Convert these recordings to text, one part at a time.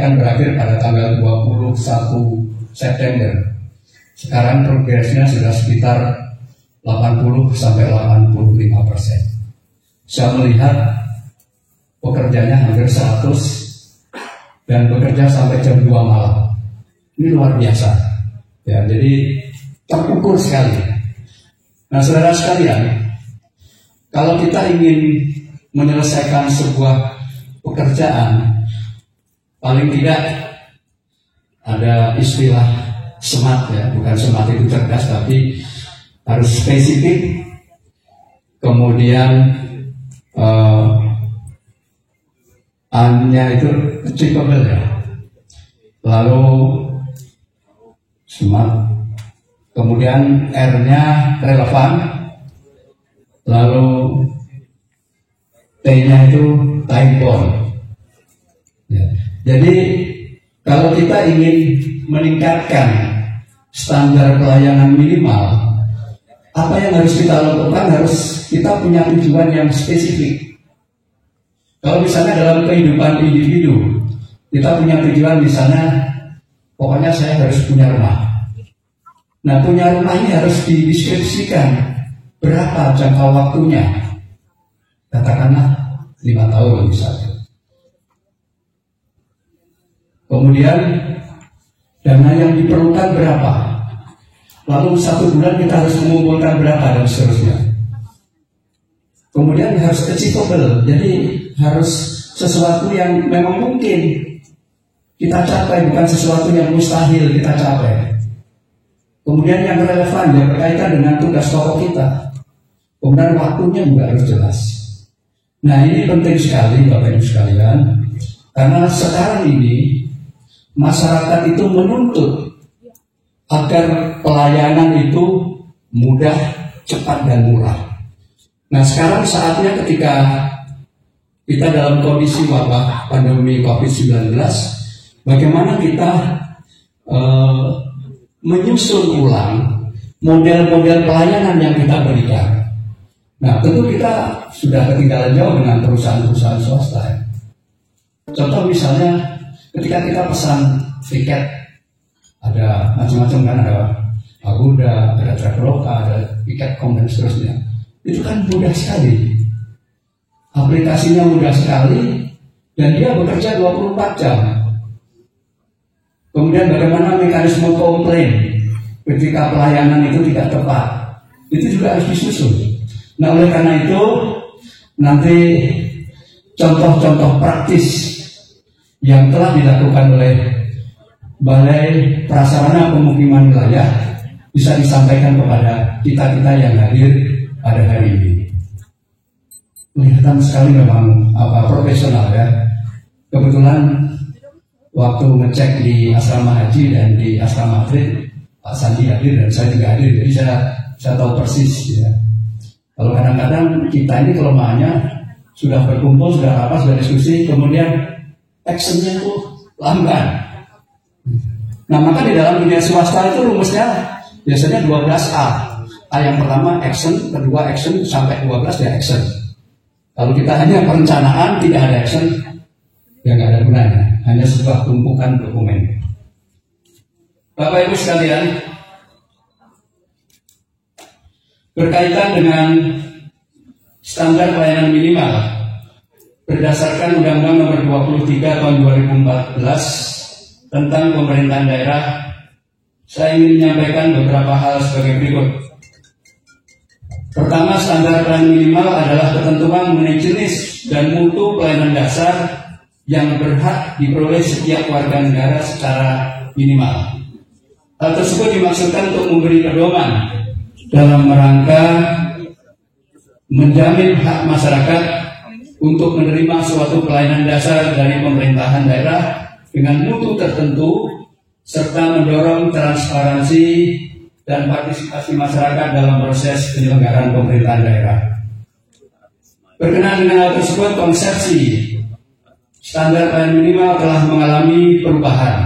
Akan berakhir pada tanggal 21 September. Sekarang progresnya sudah sekitar 80-85%. Saya melihat pekerjanya hampir 100 dan bekerja sampai jam 2 malam. Ini luar biasa. Ya, jadi terukur sekali. Nah, saudara sekalian, kalau kita ingin menyelesaikan sebuah pekerjaan, paling tidak ada istilah SMART ya, bukan SMART itu cerdas, tapi harus spesifik, kemudian A-nya itu achievable ya, lalu SMART, kemudian R-nya relevan, lalu T-nya itu time bound ya. Jadi kalau kita ingin meningkatkan standar pelayanan minimal, apa yang harus kita lakukan? Harus kita punya tujuan yang spesifik. Kalau misalnya dalam kehidupan individu, kita punya tujuan misalnya, pokoknya saya harus punya rumah. Nah, punya rumah ini harus dideskripsikan berapa jangka waktunya. Katakanlah 5 tahun misalnya. Kemudian dana yang diperlukan berapa? Lalu 1 bulan kita harus mengumpulkan berapa dan seterusnya. Kemudian harus achievable, jadi harus sesuatu yang memang mungkin kita capai, bukan sesuatu yang mustahil kita capai. Kemudian yang relevan, yang berkaitan dengan tugas pokok kita. Kemudian waktunya juga harus jelas. Nah, ini penting sekali Bapak Ibu sekalian, karena sekarang ini masyarakat itu menuntut agar pelayanan itu mudah, cepat, dan murah. Nah, sekarang saatnya ketika kita dalam kondisi wabah pandemi COVID-19, bagaimana kita menyusun ulang model-model pelayanan yang kita berikan. Nah, tentu kita sudah ketinggalan jauh dengan perusahaan-perusahaan swasta. Contoh misalnya, ketika kita pesan tiket, ada macam-macam kan, ada Agoda, ada Traveloka, ada Tiket.com dan seterusnya. Itu kan mudah sekali. Aplikasinya mudah sekali dan dia bekerja 24 jam. Kemudian bagaimana mekanisme komplain ketika pelayanan itu tidak tepat, itu juga harus disusun. Nah, oleh karena itu nanti contoh-contoh praktis yang telah dilakukan oleh Balai Prasarana Pemukiman Wilayah bisa disampaikan kepada kita-kita yang hadir pada hari ini. Kelihatan sekali memang profesional ya. Kebetulan waktu ngecek di asrama haji dan di asrama atlet, Pak Sandi hadir dan saya juga hadir, jadi saya tahu persis ya. Kalau kadang-kadang kita ini kelemahannya sudah berkumpul, sudah rapat, sudah diskusi, kemudian actionnya itu lamban. Nah, maka di dalam dunia swasta itu rumusnya biasanya 12A. A yang pertama action, kedua action, sampai 12 ya action. Kalau kita hanya perencanaan, tidak ada action, ya nggak ada gunanya, hanya sebuah tumpukan dokumen. Bapak Ibu sekalian, berkaitan dengan standar pelayanan minimal berdasarkan Undang-Undang Nomor 23 Tahun 2014 tentang pemerintahan daerah, saya ingin menyampaikan beberapa hal sebagai berikut. Pertama, standar pelayanan minimal adalah ketentuan mengenai jenis dan mutu pelayanan dasar yang berhak diperoleh setiap warga negara secara minimal. Hal tersebut dimaksudkan untuk memberi pedoman dalam rangka menjamin hak masyarakat untuk menerima suatu pelayanan dasar dari pemerintahan daerah dengan mutu tertentu, serta mendorong transparansi dan partisipasi masyarakat dalam proses penyelenggaraan pemerintahan daerah. Berkenaan dengan hal tersebut, konsepsi standar pelayanan minimal telah mengalami perubahan.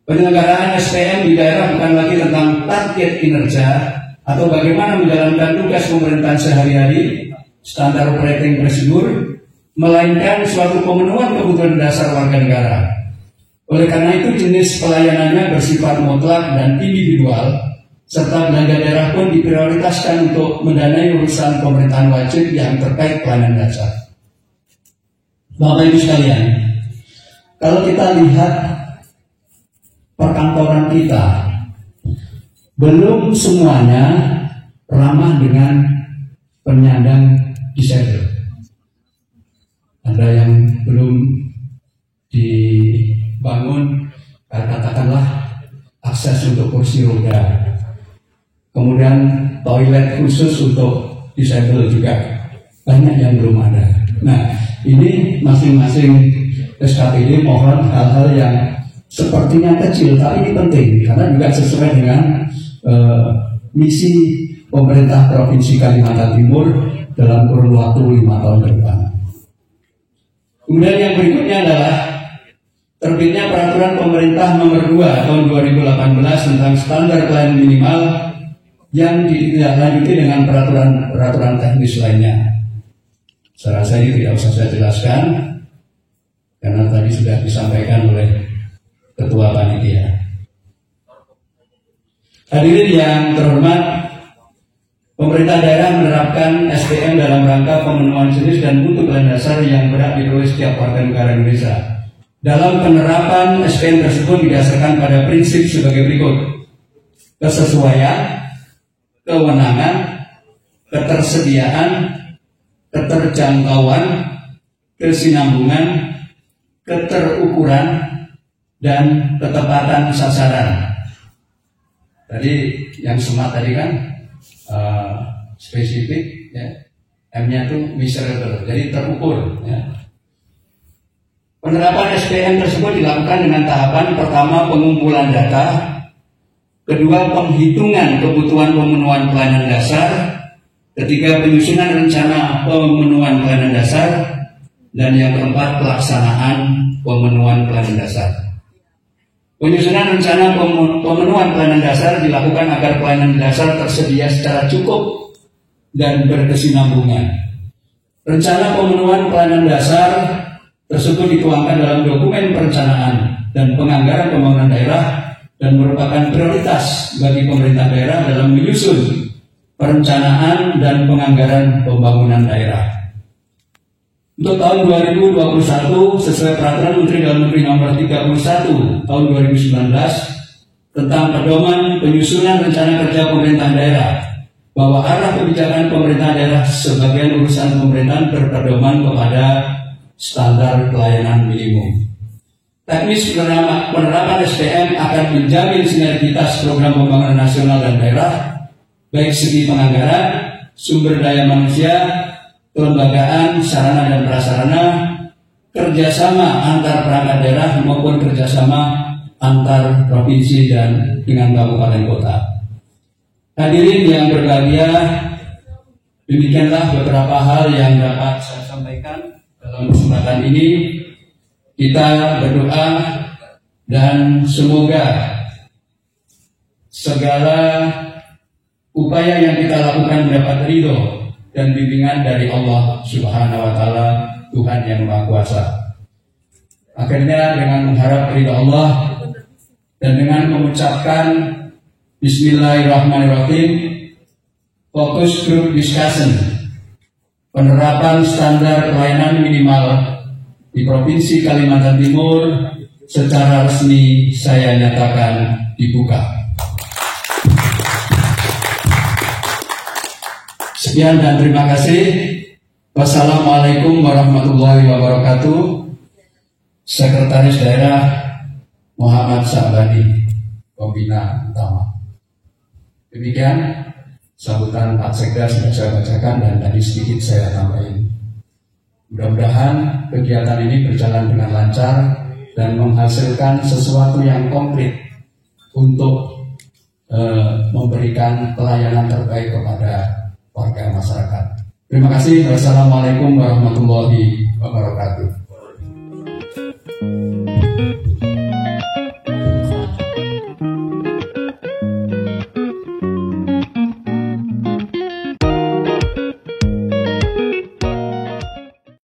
Penyelenggaraan SPM di daerah bukan lagi tentang target kinerja atau bagaimana menjalankan tugas pemerintahan sehari-hari, standar operating procedure, melainkan suatu pemenuhan kebutuhan dasar warga negara. Oleh karena itu jenis pelayanannya bersifat mutlak dan individual, serta belanja daerah pun diprioritaskan untuk mendanai urusan pemerintahan wajib yang terkait pelayanan dasar. Bapak Ibu sekalian, kalau kita lihat perkantoran kita, belum semuanya ramah dengan penyandang disabel. Ada yang belum dibangun, katakanlah akses untuk kursi roda. Kemudian toilet khusus untuk disabel juga banyak yang belum ada. Nah, ini masing-masing SKPD mohon hal-hal yang sepertinya kecil, tapi ini penting karena juga sesuai dengan misi pemerintah Provinsi Kalimantan Timur dalam kurun waktu 5 tahun ke depan. Kemudian yang berikutnya adalah terbitnya Peraturan Pemerintah Nomor 2 Tahun 2018 tentang standar pelayanan minimal yang ditindaklanjuti dengan peraturan teknis lainnya. Saya rasa ini tidak usah saya jelaskan karena tadi sudah disampaikan oleh Ketua Panitia. Hadirin yang terhormat, pemerintah daerah menerapkan SPM dalam rangka pemenuhan jenis dan mutu pelayanan dasar yang berhak diperoleh setiap warga negara Indonesia. Dalam penerapan SPM tersebut didasarkan pada prinsip sebagai berikut: kesesuaian, kewenangan, ketersediaan, keterjangkauan, kesinambungan, keterukuran, dan ketepatan sasaran. Tadi yang smart tadi kan spesifik, ya. M-nya itu measurable, jadi terukur. Ya. Penerapan SPM tersebut dilakukan dengan tahapan pertama pengumpulan data, kedua penghitungan kebutuhan pemenuhan pelayanan dasar, ketiga penyusunan rencana pemenuhan pelayanan dasar, dan yang keempat pelaksanaan pemenuhan pelayanan dasar. Penyusunan rencana pemenuhan pelayanan dasar dilakukan agar pelayanan dasar tersedia secara cukup dan berkesinambungan. Rencana pemenuhan pelayanan dasar tersebut dituangkan dalam dokumen perencanaan dan penganggaran pembangunan daerah dan merupakan prioritas bagi pemerintah daerah dalam menyusun perencanaan dan penganggaran pembangunan daerah. Untuk tahun 2021 sesuai Peraturan Menteri Dalam Negeri Nomor 31 Tahun 2019 tentang pedoman penyusunan rencana kerja pemerintah daerah, bahwa arah kebijakan pemerintah daerah sebagian urusan pemerintahan berpedoman kepada standar pelayanan minimum. Teknis penerapan SPM akan menjamin sinergitas program pembangunan nasional dan daerah, baik segi penganggaran, sumber daya manusia, kelembagaan, sarana dan prasarana, kerjasama antar perangkat daerah maupun kerjasama antar provinsi dan dengan kabupaten kota. Hadirin yang berbahagia, demikianlah beberapa hal yang dapat saya sampaikan dalam kesempatan ini. Kita berdoa dan semoga segala upaya yang kita lakukan mendapat ridho dan bimbingan dari Allah Subhanahu wa Ta'ala, Tuhan yang Maha Kuasa. Akhirnya dengan mengharap ridho Allah dan dengan mengucapkan Bismillahirrahmanirrahim, fokus group discussion penerapan standar pelayanan minimal di Provinsi Kalimantan Timur secara resmi saya nyatakan dibuka. Sekian dan terima kasih. Wassalamualaikum warahmatullahi wabarakatuh. Sekretaris Daerah Muhammad Syahbani, Pembina Utama. Demikian sambutan Pak Sekda sudah saya bacakan dan tadi sedikit saya tambahin. Mudah-mudahan kegiatan ini berjalan dengan lancar dan menghasilkan sesuatu yang konkret untuk memberikan pelayanan terbaik kepada warga masyarakat. Terima kasih. Wassalamualaikum warahmatullahi wabarakatuh.